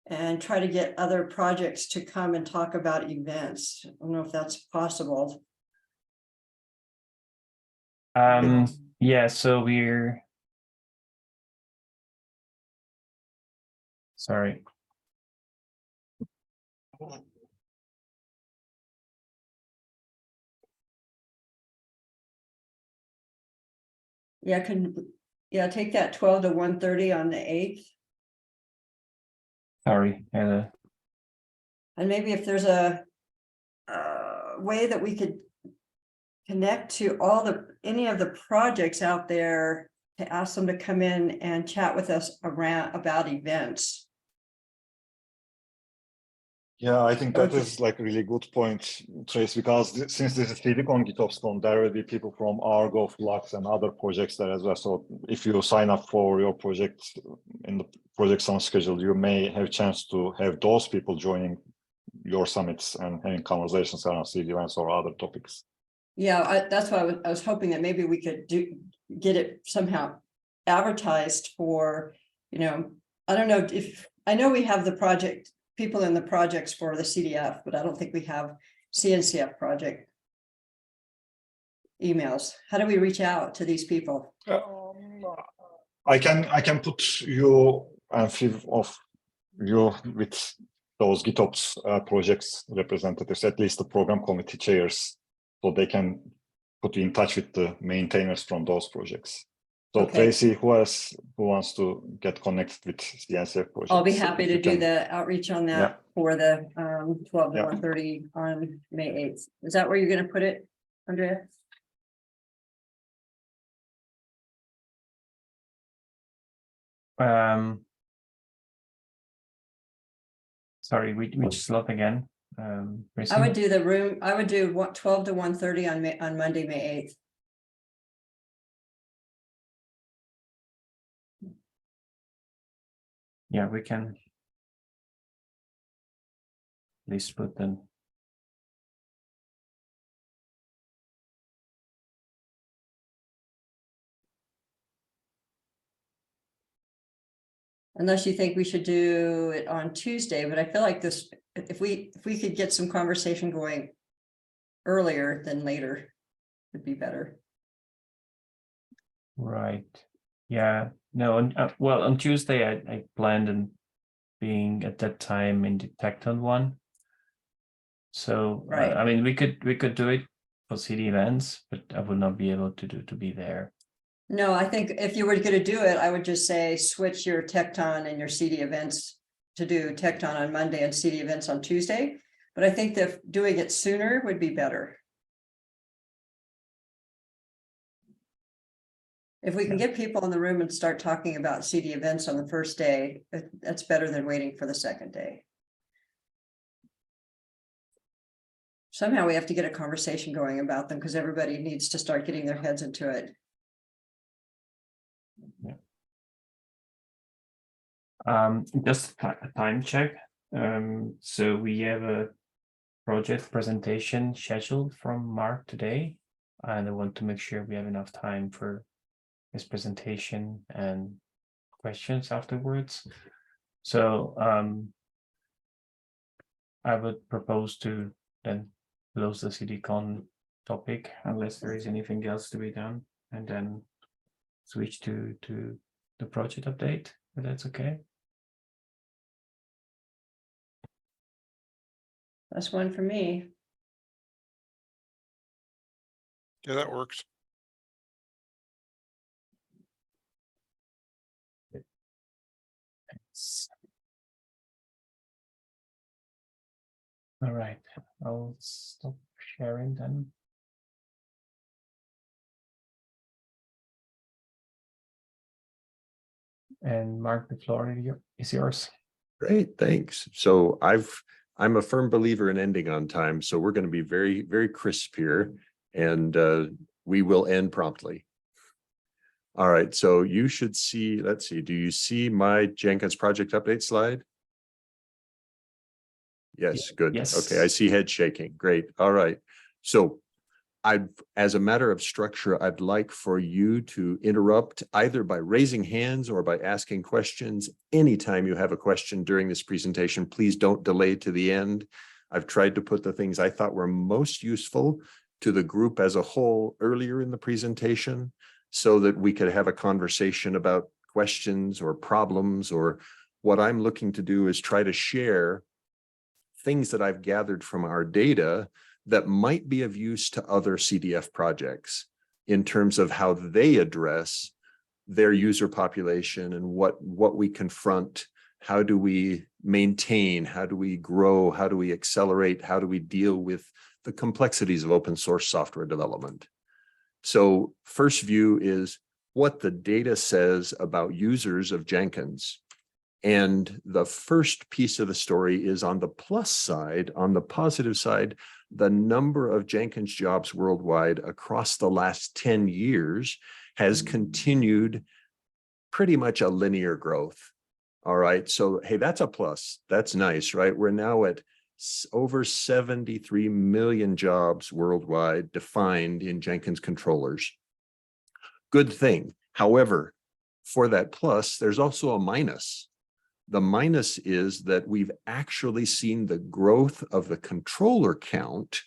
Speaker 9: And try to get other projects to come and talk about events. I don't know if that's possible.
Speaker 3: Yeah, so we're sorry.
Speaker 9: Yeah, take that 12 to 1:30 on the 8th.
Speaker 3: Sorry, Anna.
Speaker 9: And maybe if there's a way that we could connect to any of the projects out there to ask them to come in and chat with us about events.
Speaker 5: Yeah, I think that is like a really good point, Trace, because since this is Silicon GitOpsCon, there will be people from Argo, Flux, and other projects there as well. So if you sign up for your project in the project summit schedule, you may have a chance to have those people joining your summits and having conversations around seed events or other topics.
Speaker 9: Yeah, that's why I was hoping that maybe we could get it somehow advertised for, I don't know I know we have the project people in the projects for the CDF, but I don't think we have CNCF project emails. How do we reach out to these people?
Speaker 5: I can put you and few of you with those GitOps projects representatives, at least the program committee chairs, so they can put you in touch with the maintainers from those projects. So Tracy, who wants to get connected with CNCF projects?
Speaker 9: I'll be happy to do the outreach on that for the 12 to 1:30 on May 8th. Is that where you're going to put it, Andrea?
Speaker 3: Sorry, which slot again?
Speaker 9: I would do the room. I would do 12 to 1:30 on Monday, May 8th.
Speaker 3: Yeah, we can. Please put them.
Speaker 9: Unless you think we should do it on Tuesday, but I feel like this, if we could get some conversation going earlier than later, would be better.
Speaker 3: Right. Yeah. No. Well, on Tuesday, I planned on being at that time in the Tecton one. So I mean, we could do it for city events, but I would not be able to be there.
Speaker 9: No, I think if you were gonna do it, I would just say switch your Tecton and your CD events to do Tecton on Monday and CD events on Tuesday. But I think that doing it sooner would be better. If we can get people in the room and start talking about CD events on the first day, that's better than waiting for the second day. Somehow we have to get a conversation going about them because everybody needs to start getting their heads into it.
Speaker 3: Just a time check. So we have a project presentation scheduled from Mark today, and I want to make sure we have enough time for his presentation and questions afterwards. So I would propose to then close the CDCon topic unless there is anything else to be done, and then switch to the project update, if that's okay.
Speaker 9: That's one for me.
Speaker 7: Yeah, that works.
Speaker 3: All right, I'll stop sharing then. And Mark, the floor is yours.
Speaker 2: Great, thanks. So I'm a firm believer in ending on time, so we're going to be very, very crisp here, and we will end promptly. All right, so you should see, let's see, do you see my Jenkins project update slide? Yes, good.
Speaker 3: Yes.
Speaker 2: Okay, I see head shaking. Great. All right. So as a matter of structure, I'd like for you to interrupt either by raising hands or by asking questions. Anytime you have a question during this presentation, please don't delay to the end. I've tried to put the things I thought were most useful to the group as a whole earlier in the presentation so that we could have a conversation about questions or problems, or what I'm looking to do is try to share things that I've gathered from our data that might be of use to other CDF projects in terms of how they address their user population and what we confront. How do we maintain? How do we grow? How do we accelerate? How do we deal with the complexities of open source software development? So first view is what the data says about users of Jenkins. And the first piece of the story is on the plus side, on the positive side, the number of Jenkins jobs worldwide across the last 10 years has continued pretty much a linear growth. All right, so hey, that's a plus. That's nice, right? We're now at over 73 million jobs worldwide defined in Jenkins controllers. Good thing. However, for that plus, there's also a minus. The minus is that we've actually seen the growth of the controller count.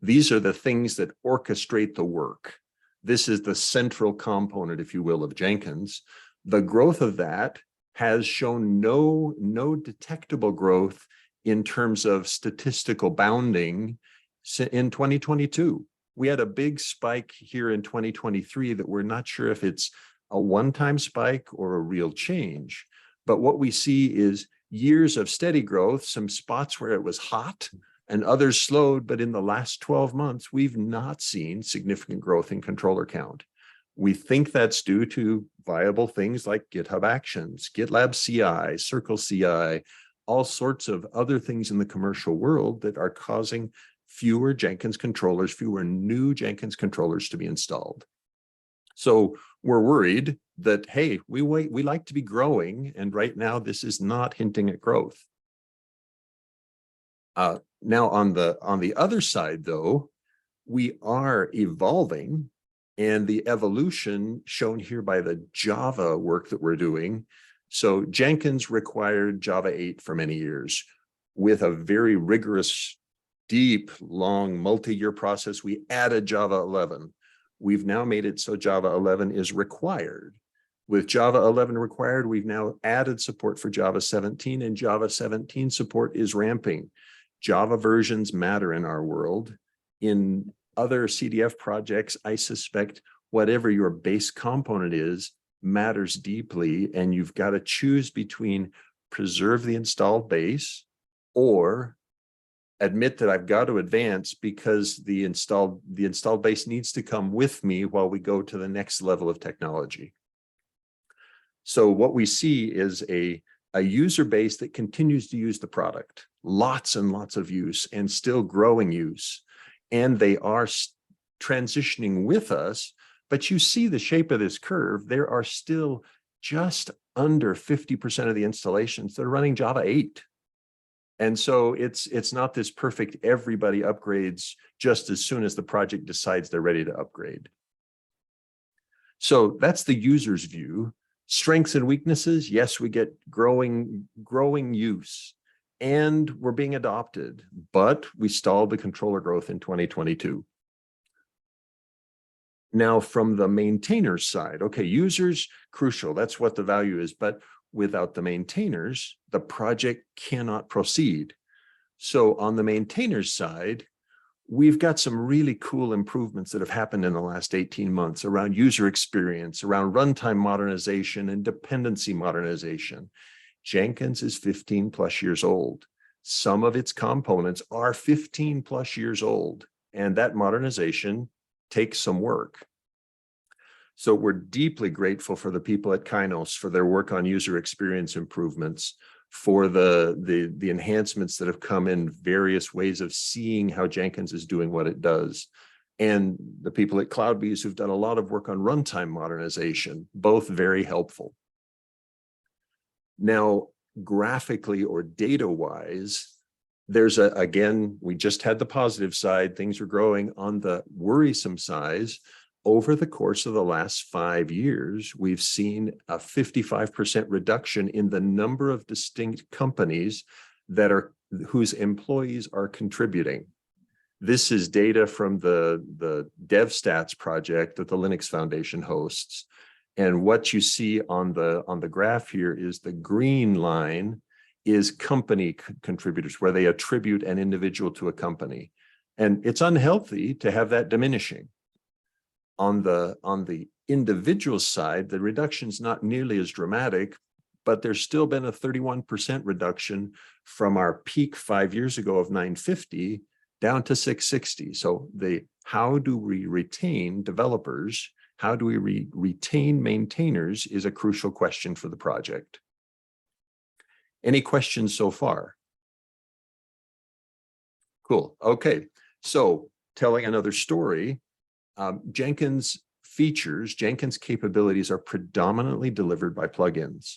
Speaker 2: These are the things that orchestrate the work. This is the central component, if you will, of Jenkins. The growth of that has shown no detectable growth in terms of statistical bounding in 2022. We had a big spike here in 2023 that we're not sure if it's a one-time spike or a real change. But what we see is years of steady growth, some spots where it was hot and others slowed. But in the last 12 months, we've not seen significant growth in controller count. We think that's due to viable things like GitHub Actions, GitLab CI, Circle CI, all sorts of other things in the commercial world that are causing fewer Jenkins controllers, fewer new Jenkins controllers to be installed. So we're worried that, hey, we like to be growing, and right now this is not hinting at growth. Now on the other side, though, we are evolving, and the evolution shown here by the Java work that we're doing. So Jenkins required Java 8 for many years. With a very rigorous, deep, long, multi-year process, we added Java 11. We've now made it so Java 11 is required. With Java 11 required, we've now added support for Java 17, and Java 17 support is ramping. Java versions matter in our world. In other CDF projects, I suspect whatever your base component is matters deeply, and you've got to choose between preserve the installed base or admit that I've got to advance because the installed base needs to come with me while we go to the next level of technology. So what we see is a user base that continues to use the product, lots and lots of use and still growing use. And they are transitioning with us, but you see the shape of this curve. There are still just under 50% of the installations that are running Java 8. And so it's not this perfect, everybody upgrades just as soon as the project decides they're ready to upgrade. So that's the user's view. Strengths and weaknesses, yes, we get growing use and we're being adopted, but we stalled the controller growth in 2022. Now from the maintainers side, okay, users, crucial, that's what the value is, but without the maintainers, the project cannot proceed. So on the maintainers side, we've got some really cool improvements that have happened in the last 18 months around user experience, around runtime modernization and dependency modernization. Jenkins is 15 plus years old. Some of its components are 15 plus years old, and that modernization takes some work. So we're deeply grateful for the people at Kainos for their work on user experience improvements, for the enhancements that have come in various ways of seeing how Jenkins is doing what it does. And the people at CloudBees who've done a lot of work on runtime modernization, both very helpful. Now, graphically or data-wise, there's again, we just had the positive side, things are growing. On the worrisome side, over the course of the last 5 years, we've seen a 55% reduction in the number of distinct companies whose employees are contributing. This is data from the DevStats project that the Linux Foundation hosts. And what you see on the graph here is the green line is company contributors, where they attribute an individual to a company. And it's unhealthy to have that diminishing. On the individual side, the reduction is not nearly as dramatic, but there's still been a 31% reduction from our peak 5 years ago of 950 down to 660. So how do we retain developers? How do we retain maintainers is a crucial question for the project. Any questions so far? Cool. Okay. So telling another story, Jenkins capabilities are predominantly delivered by plugins.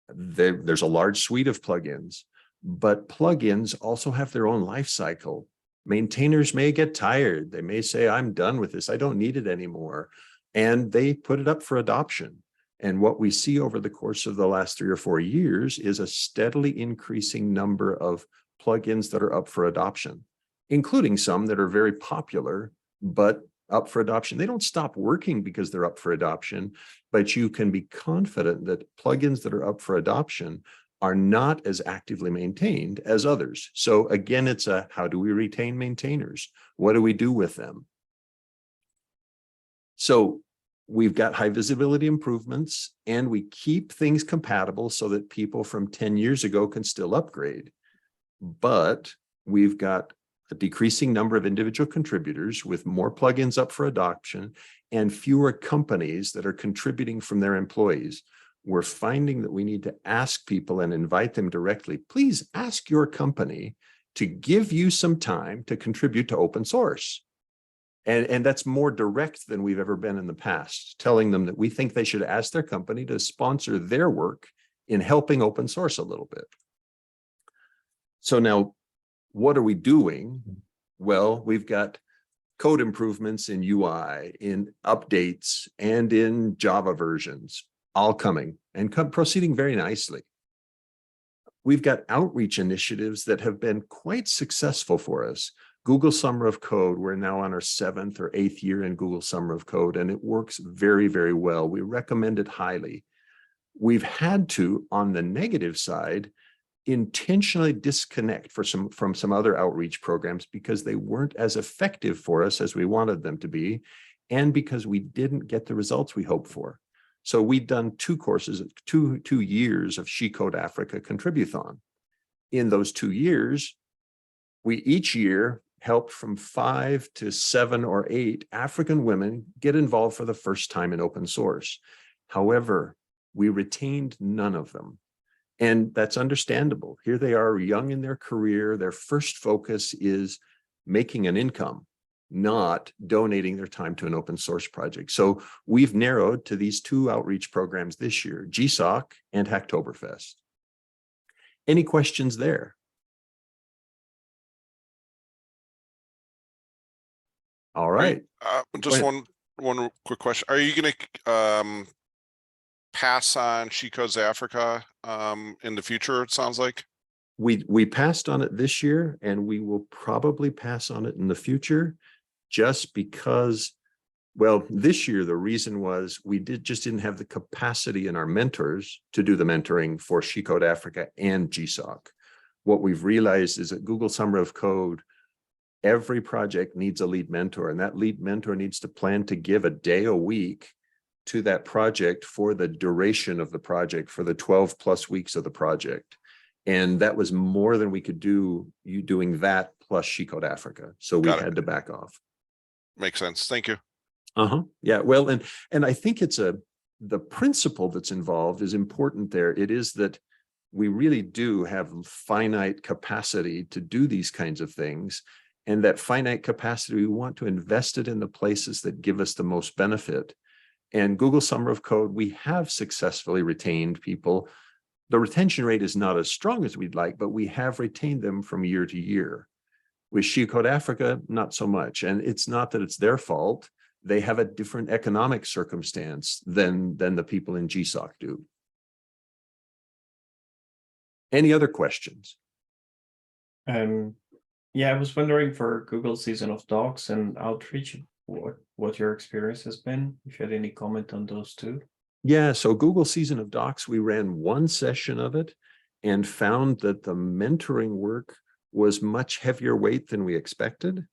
Speaker 2: There's a large suite of plugins, but plugins also have their own life cycle. Maintainers may get tired. They may say, I'm done with this. I don't need it anymore. And they put it up for adoption. And what we see over the course of the last 3 or 4 years is a steadily increasing number of plugins that are up for adoption, including some that are very popular, but up for adoption. They don't stop working because they're up for adoption, but you can be confident that plugins that are up for adoption are not as actively maintained as others. So again, it's how do we retain maintainers? What do we do with them? So we've got high visibility improvements, and we keep things compatible so that people from 10 years ago can still upgrade. But we've got a decreasing number of individual contributors with more plugins up for adoption and fewer companies that are contributing from their employees. We're finding that we need to ask people and invite them directly. Please ask your company to give you some time to contribute to open source. And that's more direct than we've ever been in the past, telling them that we think they should ask their company to sponsor their work in helping open source a little bit. So now, what are we doing? Well, we've got code improvements in UI, in updates, and in Java versions, all coming and proceeding very nicely. We've got outreach initiatives that have been quite successful for us. Google Summer of Code, we're now on our 7th or 8th year in Google Summer of Code, and it works very, very well. We recommend it highly. We've had to, on the negative side, intentionally disconnect from some other outreach programs because they weren't as effective for us as we wanted them to be, and because we didn't get the results we hoped for. So we'd done 2 courses, two years of She Code Africa Contributhon. In those 2 years, we each year helped from 5 to 7 or 8 African women get involved for the first time in open source. However, we retained none of them. And that's understandable. Here they are, young in their career. Their first focus is making an income, not donating their time to an open source project. So we've narrowed to these 2 outreach programs this year, GSOC and Hacktoberfest. Any questions there? All right.
Speaker 7: Just
Speaker 2: Go
Speaker 7: one quick question. Are you gonna pass on She Codes Africa in the future, it sounds like?
Speaker 2: We passed on it this year, and we will probably pass on it in the future, just because, well, this year the reason was we just didn't have the capacity in our mentors to do the mentoring for She Code Africa and GSOC. What we've realized is that Google Summer of Code, every project needs a lead mentor, and that lead mentor needs to plan to give a day a week to that project for the duration of the project, for the 12+ weeks of the project. And that was more than we could do, you doing that plus She Code Africa. So we had to back off.
Speaker 7: Makes sense. Thank you.
Speaker 2: Yeah, well, and I think it's the principle that's involved is important there. It is that we really do have finite capacity to do these kinds of things. And that finite capacity, we want to invest it in the places that give us the most benefit. And Google Summer of Code, we have successfully retained people. The retention rate is not as strong as we'd like, but we have retained them from year to year. With She Code Africa, not so much. And it's not that it's their fault. They have a different economic circumstance than the people in GSOC do. Any other questions?
Speaker 3: Yeah, I was wondering for Google Season of Docs and Outreach, what your experience has been, if you had any comment on those 2.
Speaker 2: Yeah, so Google Season of Docs, we ran 1 session of it and found that the mentoring work was much heavier weight than we expected.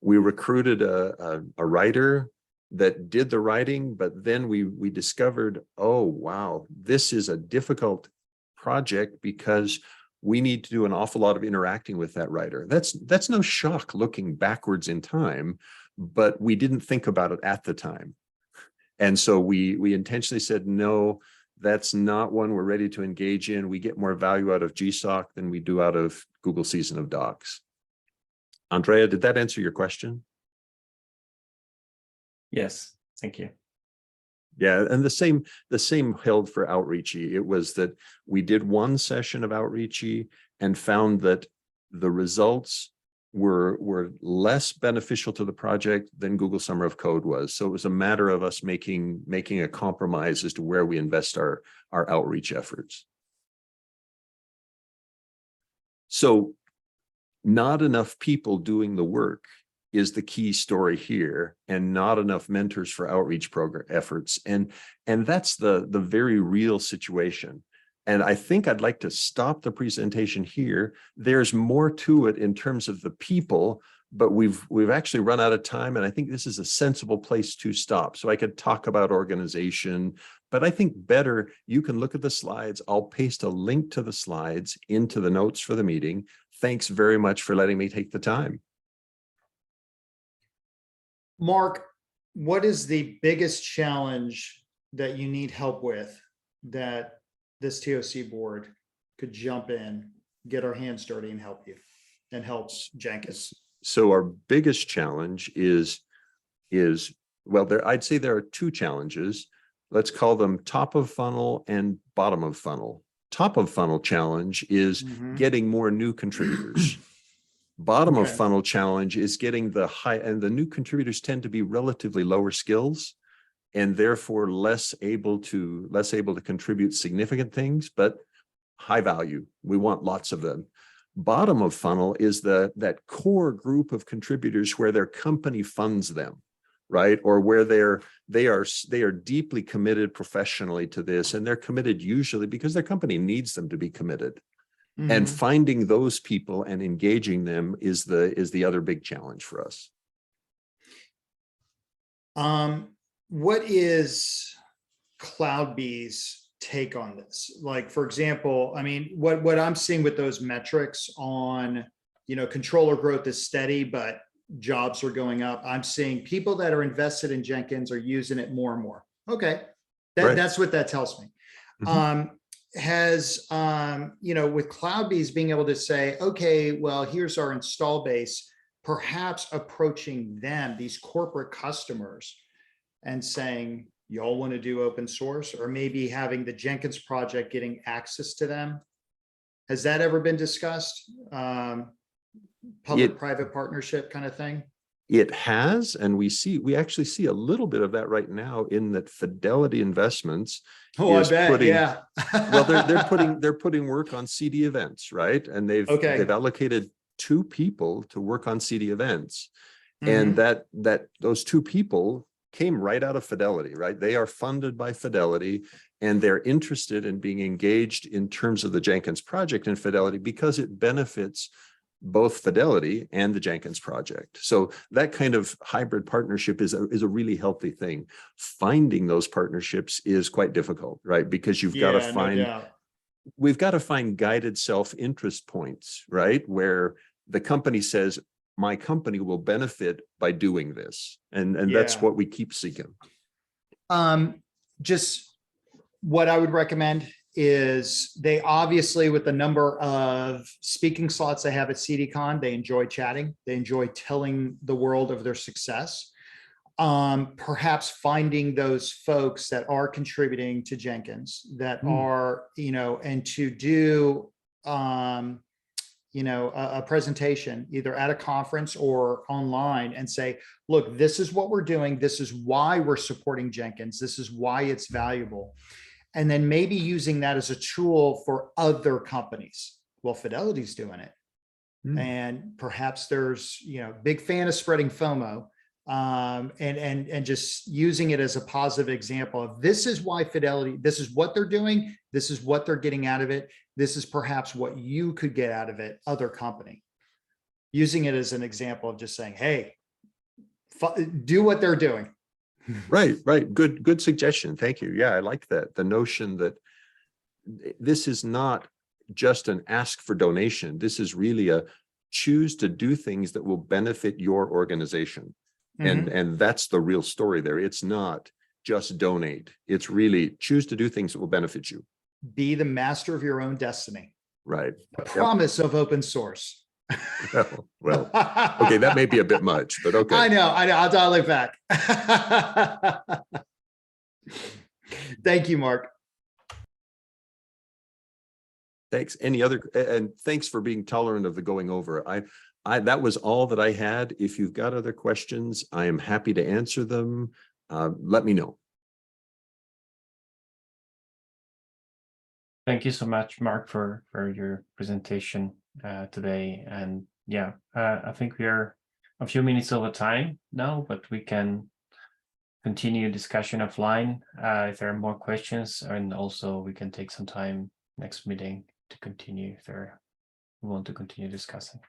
Speaker 2: We recruited a writer that did the writing, but then we discovered, oh, wow, this is a difficult project because we need to do an awful lot of interacting with that writer. That's no shock looking backwards in time, but we didn't think about it at the time. And so we intentionally said, no, that's not one we're ready to engage in. We get more value out of GSOC than we do out of Google Season of Docs. Andrea, did that answer your question?
Speaker 3: Yes, thank you.
Speaker 2: Yeah, and the same held for Outreachy. It was that we did 1 session of Outreachy and found that the results were less beneficial to the project than Google Summer of Code was. So it was a matter of us making a compromise as to where we invest our outreach efforts. So not enough people doing the work is the key story here, and not enough mentors for outreach program efforts. And that's the very real situation. And I think I'd like to stop the presentation here. There's more to it in terms of the people, but we've actually run out of time, and I think this is a sensible place to stop. So I could talk about organization, but I think better you can look at the slides. I'll paste a link to the slides into the notes for the meeting. Thanks very much for letting me take the time.
Speaker 11: Mark, what is the biggest challenge that you need help with that this TOC board could jump in, get our hands dirty and help you and helps Jenkins?
Speaker 2: So our biggest challenge is well, I'd say there are 2 challenges. Let's call them top of funnel and bottom of funnel. Top of funnel challenge is getting more new contributors. Bottom of funnel challenge is getting the the new contributors tend to be relatively lower skills and therefore less able to contribute significant things, but high value. We want lots of them. Bottom of funnel is that core group of contributors where their company funds them, right? Or where they are deeply committed professionally to this, and they're committed usually because their company needs them to be committed. And
Speaker 11: Mhm.
Speaker 2: finding those people and engaging them is the other big challenge for us.
Speaker 11: What is CloudBee's take on this? Like, for example, I mean, what I'm seeing with those metrics on, controller growth is steady, but jobs are going up. I'm seeing people that are invested in Jenkins are using it more and more. Okay.
Speaker 2: Right.
Speaker 11: That's what that tells me.
Speaker 2: Mhm.
Speaker 11: With CloudBees being able to say, okay, well, here's our install base, perhaps approaching them, these corporate customers, and saying, y'all want to do open source, or maybe having the Jenkins project getting access to them. Has that ever been discussed? Public-private partnership kind of thing?
Speaker 2: It has, and we actually see a little bit of that right now in that Fidelity Investments
Speaker 11: Oh, I
Speaker 2: is
Speaker 11: bet,
Speaker 2: putting,
Speaker 11: yeah.
Speaker 2: well, they're putting work on CD events, right? And they've allocated 2 people to work on CD events. And those 2 people came right out of Fidelity, right? They are funded by Fidelity, and they're interested in being engaged in terms of the Jenkins project in Fidelity because it benefits both Fidelity and the Jenkins project. So that kind of hybrid partnership is a really healthy thing. Finding those partnerships is quite difficult, right? Because you've got to find, we've got to find guided self-interest points, right? Where the company says, my company will benefit by doing this. And that's what we keep seeking.
Speaker 11: Just what I would recommend is they obviously, with the number of speaking slots they have at CDCon, they enjoy chatting. They enjoy telling the world of their success. Perhaps finding those folks that are contributing to Jenkins that are, and to do, a presentation either at a conference or online and say, look, this is what we're doing. This is why we're supporting Jenkins. This is why it's valuable. And then maybe using that as a tool for other companies. Well, Fidelity's doing it. And perhaps there's, big fan of spreading FOMO, and just using it as a positive example of this is why Fidelity, this is what they're doing. This is what they're getting out of it. This is perhaps what you could get out of it, other company. Using it as an example of just saying, hey, do what they're doing.
Speaker 2: Right. Good suggestion. Thank you. Yeah, I like that. The notion that this is not just an ask for donation. This is really a choose to do things that will benefit your organization. And that's the real story there. It's not just donate. It's really choose to do things that will benefit you.
Speaker 11: Be the master of your own destiny.
Speaker 2: Right.
Speaker 11: The promise of open source.
Speaker 2: Well, okay, that may be a bit much, but okay.
Speaker 11: I know. I'll dial it back. Thank you, Mark.
Speaker 2: Thanks. Any other, and thanks for being tolerant of the going over. That was all that I had. If you've got other questions, I am happy to answer them. Let me know.
Speaker 3: Thank you so much, Mark, for your presentation today. And yeah, I think we are a few minutes over time now, but we can continue discussion offline if there are more questions, and also we can take some time next meeting to continue if we want to continue discussing.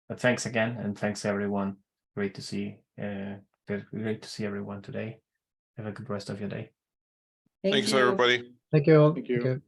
Speaker 3: But thanks again, and thanks everyone. Great to see everyone today. Have a good rest of your day.
Speaker 7: Thanks, everybody.
Speaker 6: Thank you all.
Speaker 5: Thank you.
Speaker 6: Okay.